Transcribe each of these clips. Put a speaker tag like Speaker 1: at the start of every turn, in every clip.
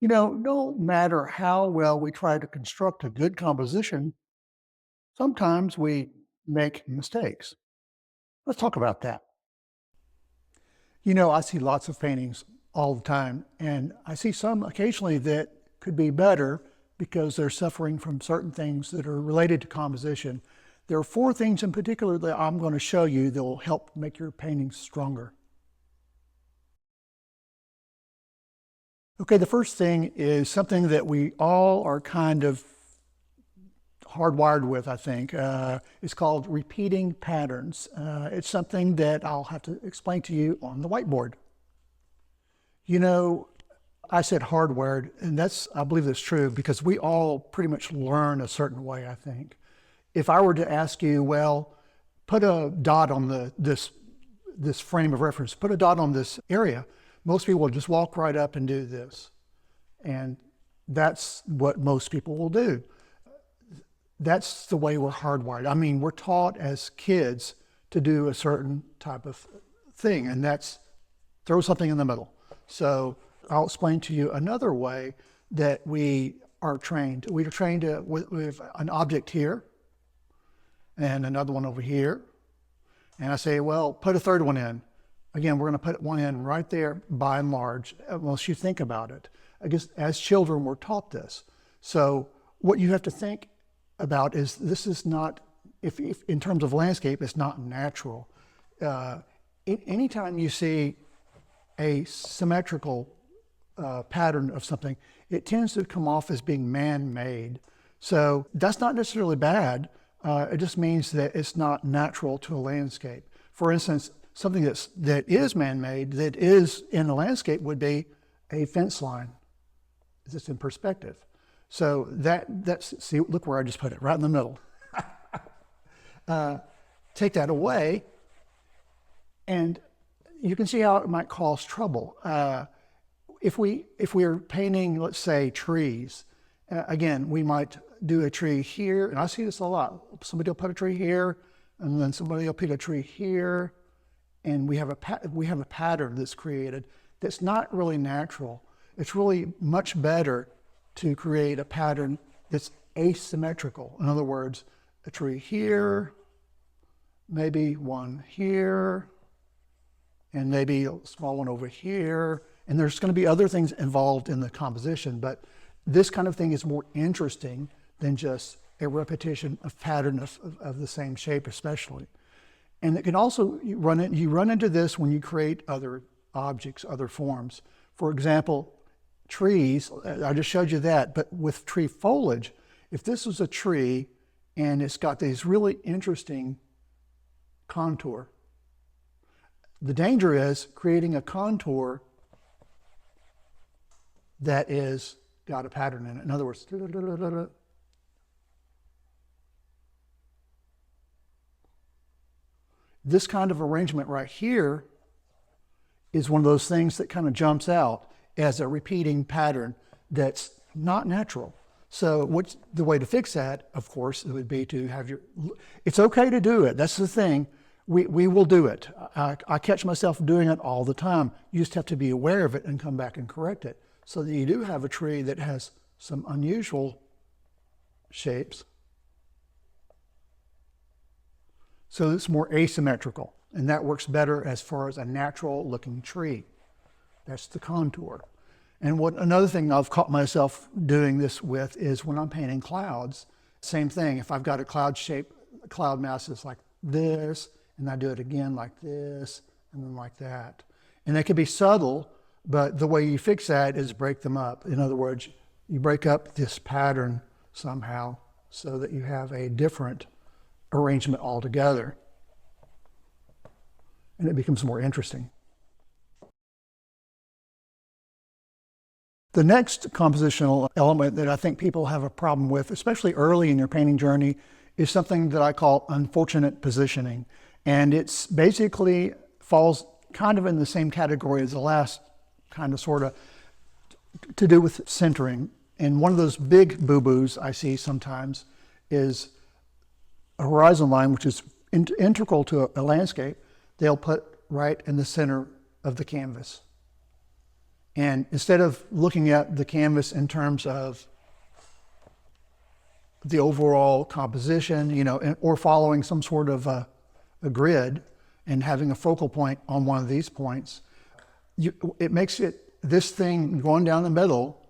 Speaker 1: No matter how well we try to construct a good composition, sometimes we make mistakes. Let's talk about that. I see lots of paintings all the time, and I see some occasionally that could be better because they're suffering from certain things that are related to composition. There are four things in particular that I'm going to show you that will help make your paintings stronger. Okay, the first thing is something that we all are kind of hardwired with, I think. It's called repeating patterns. It's something that I'll have to explain to you on the whiteboard. You know, I said hardwired, and I believe that's true because we all pretty much learn a certain way, I think. If I were to ask you, well, put a dot on this frame of reference, put a dot on this area, most people will just walk right up and do this. And that's what most people will do. That's the way we're hardwired. I mean, we're taught as kids to do a certain type of thing, and that's throw something in the middle. So I'll explain to you another way that we are trained. We are trained with an object here and another one over here. And I say, well, put a third one in. Again, we're going to put one in right there by and large, unless you think about it. I guess as children, we're taught this. So what you have to think about is this is not, if in terms of landscape, it's not natural. Anytime you see a symmetrical pattern of something, it tends to come off as being man-made. So that's not necessarily bad. It just means that it's not natural to a landscape. For instance, something that is man-made, that is in a landscape, would be a fence line. It's in perspective. So see, look where I just put it, right in the middle. Take that away, and you can see how it might cause trouble. If we're painting, let's say, trees, again, we might do a tree here, and I see this a lot. Somebody will put a tree here, and then somebody will put a tree here, and we have a pattern that's created that's not really natural. It's really much better to create a pattern that's asymmetrical. In other words, a tree here, maybe one here, and maybe a small one over here. And there's going to be other things involved in the composition, but this kind of thing is more interesting than just a repetition of pattern of the same shape, especially. And it can also, you run into this when you create other objects, other forms. For example, trees, I just showed you that, but with tree foliage, if this was a tree and it's got these really interesting contour, the danger is creating a contour that is got a pattern in it. In other words, this kind of arrangement right here is one of those things that kind of jumps out as a repeating pattern that's not natural. So the way to fix that, of course, it would be to have it's okay to do it. That's the thing. We will do it. I catch myself doing it all the time. You just have to be aware of it and come back and correct it so that you do have a tree that has some unusual shapes. So it's more asymmetrical, and that works better as far as a natural looking tree. That's the contour. And another thing I've caught myself doing this with is when I'm painting clouds, same thing. If I've got a cloud mass that's like this, and I do it again like this, and then like that. And they can be subtle, but the way you fix that is break them up. In other words, you break up this pattern somehow so that you have a different arrangement altogether. And it becomes more interesting. The next compositional element that I think people have a problem with, especially early in their painting journey, is something that I call unfortunate positioning. And it's basically falls kind of in the same category as the last kind of sort of to do with centering. And one of those big boo-boos I see sometimes is a horizon line, which is integral to a landscape, they'll put right in the center of the canvas. And instead of looking at the canvas in terms of the overall composition, or following some sort of a grid and having a focal point on one of these points, it makes this thing going down the middle,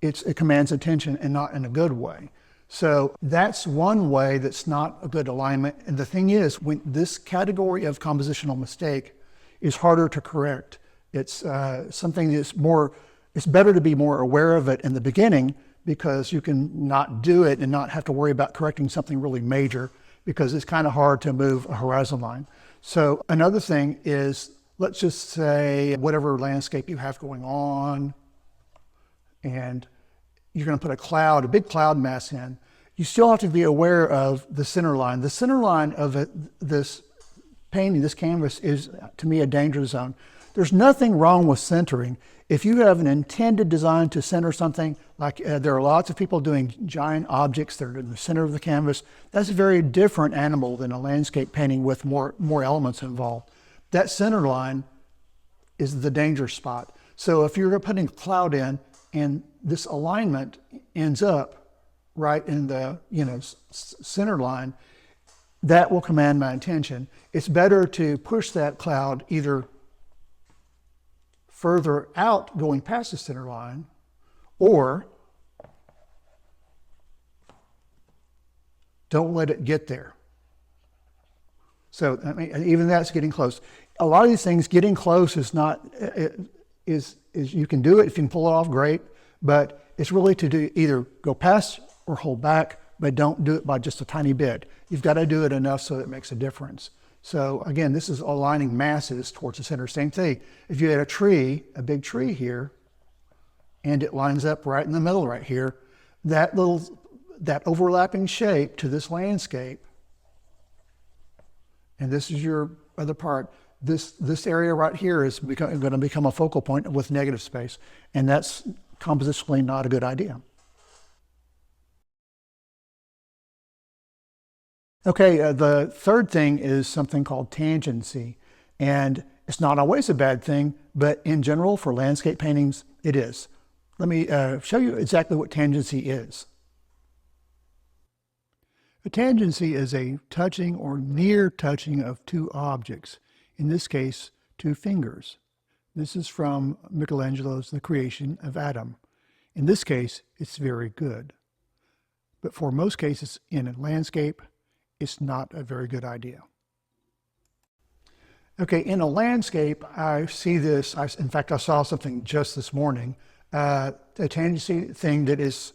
Speaker 1: it commands attention and not in a good way. So that's one way that's not a good alignment. And the thing is, when this category of compositional mistake is harder to correct, it's something that's it's better to be more aware of it in the beginning, because you can not do it and not have to worry about correcting something really major, because it's kind of hard to move a horizon line. So another thing is, let's just say whatever landscape you have going on, and you're going to put a big cloud mass in. You still have to be aware of the center line. The center line of this painting, this canvas, is to me a danger zone. There's nothing wrong with centering. If you have an intended design to center something, like there are lots of people doing giant objects that are in the center of the canvas, that's a very different animal than a landscape painting with more elements involved. That center line is the danger spot. So if you're putting a cloud in and this alignment ends up right in the center line, that will command my attention. It's better to push that cloud either further out going past the center line, or don't let it get there. So even that's getting close. A lot of these things, getting close is not, is you can do it. If you can pull it off, great. But it's really to do either go past or hold back, but don't do it by just a tiny bit. You've got to do it enough so it makes a difference. So again, this is aligning masses towards the center. Same thing. If you had a big tree here, and it lines up right in the middle right here, that overlapping shape to this landscape, and this is your other part, this area right here is going to become a focal point with negative space, and that's compositionally not a good idea. Okay, the third thing is something called tangency, and it's not always a bad thing, but in general for landscape paintings, it is. Let me show you exactly what tangency is. A tangency is a touching or near touching of two objects, in this case, two fingers. This is from Michelangelo's The Creation of Adam. In this case, it's very good. But for most cases in a landscape, it's not a very good idea. Okay, in a landscape, I see this. In fact, I saw something just this morning. A tangency thing that is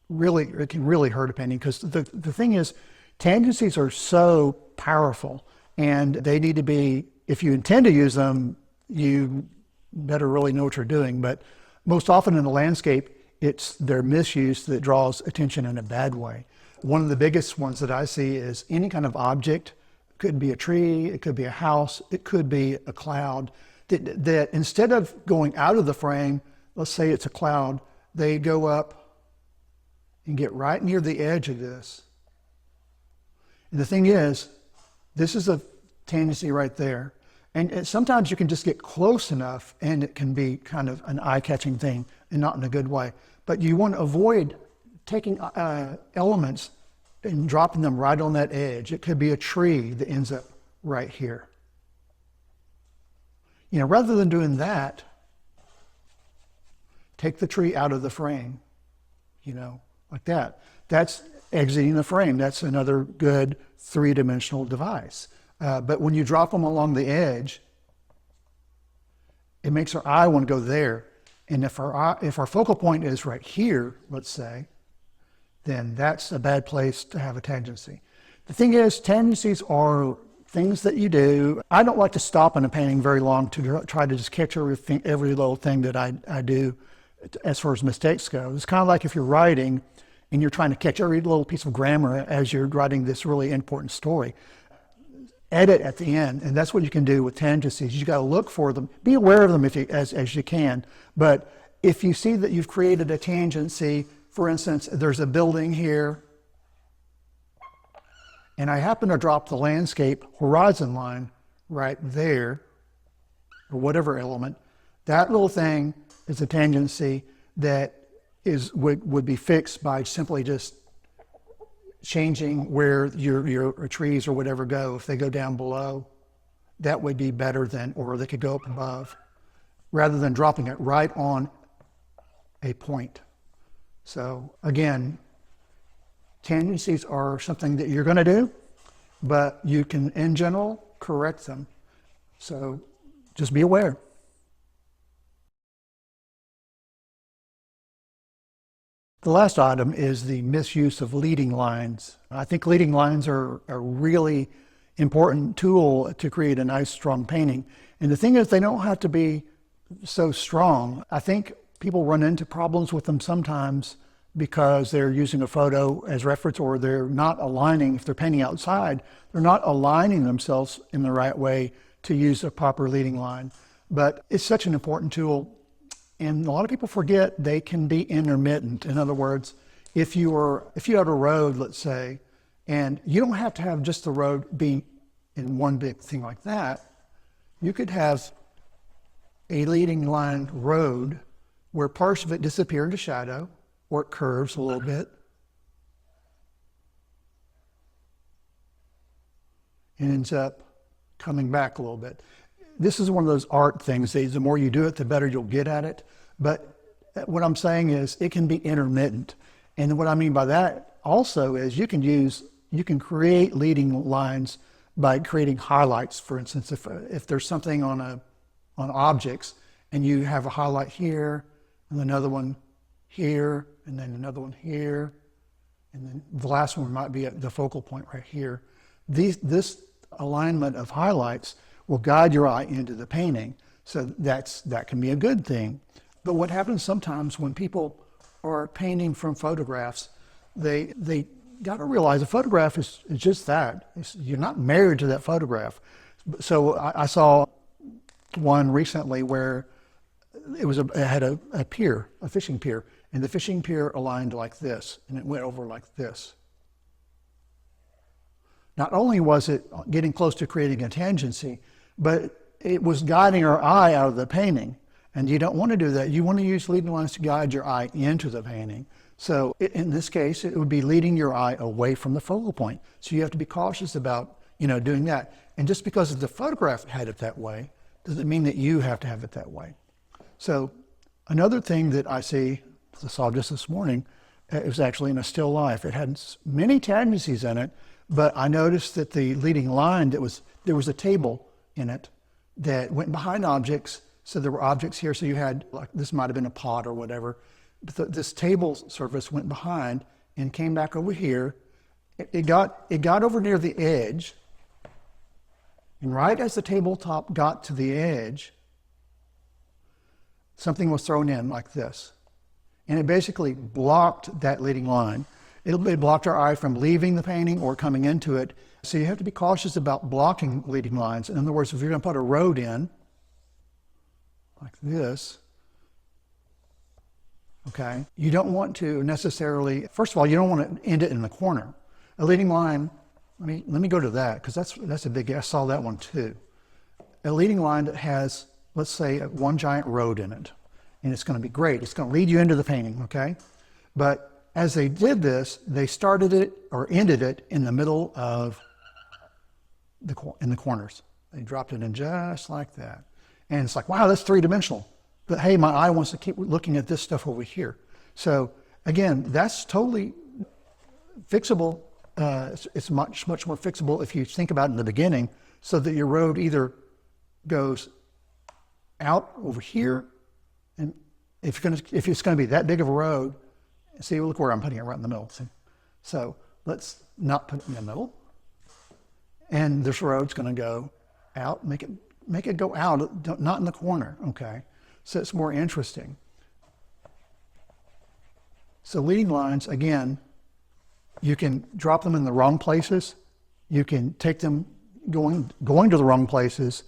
Speaker 1: really, it can really hurt a painting, because the thing is, tangencies are so powerful, and they need to be, if you intend to use them, you better really know what you're doing. But most often in a landscape, it's their misuse that draws attention in a bad way. One of the biggest ones that I see is any kind of object. It could be a tree, it could be a house, it could be a cloud, that instead of going out of the frame, let's say it's a cloud, they go up and get right near the edge of this. And the thing is, this is a tangency right there. And sometimes you can just get close enough and it can be kind of an eye-catching thing and not in a good way. But you want to avoid taking elements and dropping them right on that edge. It could be a tree that ends up right here. Rather than doing that, take the tree out of the frame, like that. That's exiting the frame. That's another good three-dimensional device. But when you drop them along the edge, it makes our eye want to go there. And if our focal point is right here, let's say, then that's a bad place to have a tangency. The thing is, tangencies are things that you do. I don't like to stop in a painting very long to try to just catch every little thing that I do as far as mistakes go. It's kind of like if you're writing and you're trying to catch every little piece of grammar as you're writing this really important story. Edit at the end, and that's what you can do with tangencies. You got to look for them, be aware of them as you can. But if you see that you've created a tangency, for instance, there's a building here, and I happen to drop the landscape horizon line right there, or whatever element, That little thing is a tangency that would be fixed by simply just changing where your trees or whatever go. If they go down below, that would be better than, or they could go up above, rather than dropping it right on a point. So again, tangencies are something that you're going to do, but you can, in general, correct them. So just be aware. The last item is the misuse of leading lines. I think leading lines are a really important tool to create a nice, strong painting. And the thing is, they don't have to be so strong. I think people run into problems with them sometimes because they're using a photo as reference, or they're not aligning. If they're painting outside, they're not aligning themselves in the right way to use a proper leading line. But it's such an important tool. And a lot of people forget they can be intermittent. In other words, if you have a road, let's say, and you don't have to have just the road being in one big thing like that. You could have a leading line road where parts of it disappear into shadow, or it curves a little bit. It ends up coming back a little bit. This is one of those art things. The more you do it, the better you'll get at it. But what I'm saying is it can be intermittent. And what I mean by that also is you can create leading lines by creating highlights. For instance, if there's something on objects and you have a highlight here and another one here and then another one here, and then the last one might be at the focal point right here. This alignment of highlights will guide your eye into the painting. So that can be a good thing. But what happens sometimes when people are painting from photographs, they got to realize a photograph is just that. You're not married to that photograph. So I saw one recently where it had a pier, a fishing pier, and the fishing pier aligned like this, and it went over like this. Not only was it getting close to creating a tangency, but it was guiding our eye out of the painting. And you don't want to do that. You want to use leading lines to guide your eye into the painting. So in this case, it would be leading your eye away from the focal point. So you have to be cautious about, doing that. And just because the photograph had it that way, doesn't mean that you have to have it that way. So another thing that I saw just this morning, it was actually in a still life. It had many tangencies in it, but I noticed that the leading line, there was a table in it that went behind objects. So there were objects here. So you had, like, this might have been a pot or whatever. But this table surface went behind and came back over here. It got over near the edge. And right as the tabletop got to the edge, something was thrown in like this. And it basically blocked that leading line. It blocked our eye from leaving the painting or coming into it. So you have to be cautious about blocking leading lines. In other words, if you're going to put a road in, like this, okay, you don't want to necessarily, first of all, you don't want to end it in the corner. A leading line, let me go to that, because that's a big, I saw that one too. A leading line that has, let's say, one giant road in it, and it's going to be great. It's going to lead you into the painting, okay? But as they did this, they started it or ended it in the middle of in the corners. They dropped it in just like that. And it's like, wow, that's three-dimensional. But hey, my eye wants to keep looking at this stuff over here. So again, that's totally fixable. It's much more fixable if you think about it in the beginning, so that your road either goes out over here, and if it's going to be that big of a road, see, look where I'm putting it, right in the middle. See? So let's not put it in the middle. And this road's going to go out, make it go out, not in the corner, okay? So it's more interesting. So leading lines, again, you can drop them in the wrong places. You can take them going to the wrong places.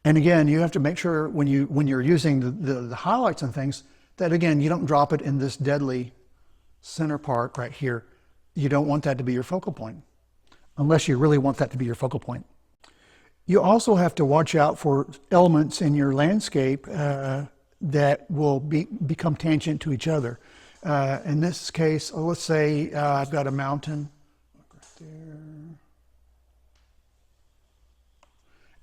Speaker 1: And again, you have to make sure when you're using the highlights and things, that again, you don't drop it in this deadly center part right here. You don't want that to be your focal point, unless you really want that to be your focal point. You also have to watch out for elements in your landscape that will become tangent to each other. In this case, let's say I've got a mountain right there,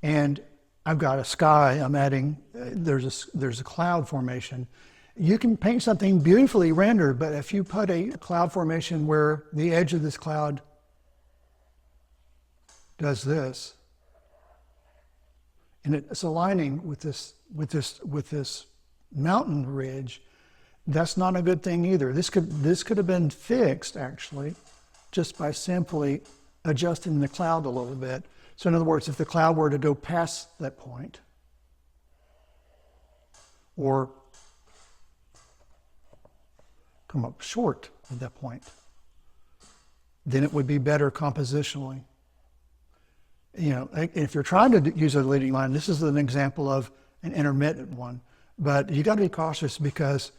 Speaker 1: and I've got a sky. I'm adding there's a cloud formation. You can paint something beautifully rendered, but if you put a cloud formation where the edge of this cloud does this, and it's aligning with this mountain ridge, that's not a good thing either. This could have been fixed actually just by simply adjusting the cloud a little bit. So in other words, if the cloud were to go past that point, or come up short at that point, then it would be better compositionally. You know, if you're trying to use a leading line, this is an example of an intermittent one, but you got to be cautious because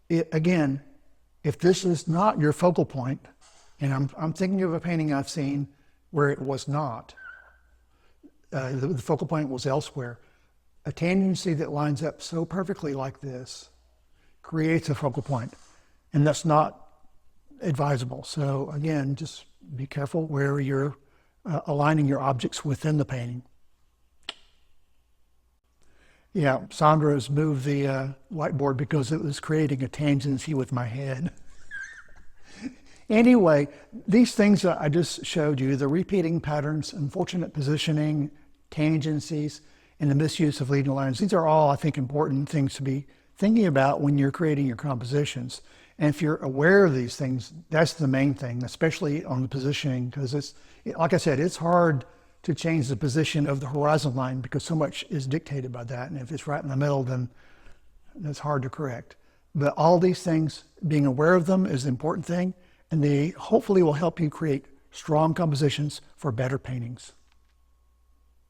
Speaker 1: again, if this is not your focal point, and I'm thinking of a painting I've seen where it was not, the focal point was elsewhere. A tangency that lines up so perfectly like this creates a focal point, and that's not advisable. So again, just be careful where you're aligning your objects within the painting. Yeah, Sandra has moved the whiteboard because it was creating a tangency with my head. Anyway, these things that I just showed you, the repeating patterns, unfortunate positioning, tangencies, and the misuse of leading lines, these are all, I think, important things to be thinking about when you're creating your compositions. And if you're aware of these things, that's the main thing, especially on the positioning, because it's, like I said, it's hard to change the position of the horizon line because so much is dictated by that. And if it's right in the middle, then that's hard to correct. But all these things, being aware of them is the important thing, and they hopefully will help you create strong compositions for better paintings.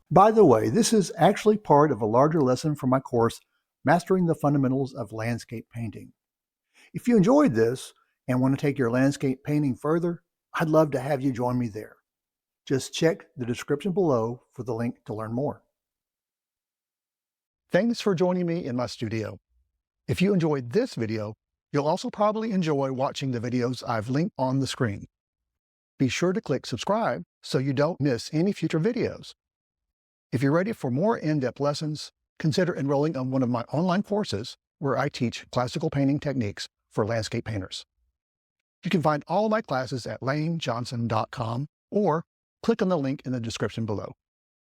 Speaker 1: By the way, this is actually part of a larger lesson from my course, Mastering the Fundamentals of Landscape Painting. If you enjoyed this and want to take your landscape painting further, I'd love to have you join me there. Just check the description below for the link to learn more. Thanks for joining me in my studio. If you enjoyed this video, you'll also probably enjoy watching the videos I've linked on the screen. Be sure to click subscribe so you don't miss any future videos. If you're ready for more in-depth lessons, consider enrolling on one of my online courses where I teach classical painting techniques for landscape painters. You can find all my classes at laynejohnson.com or click on the link in the description below.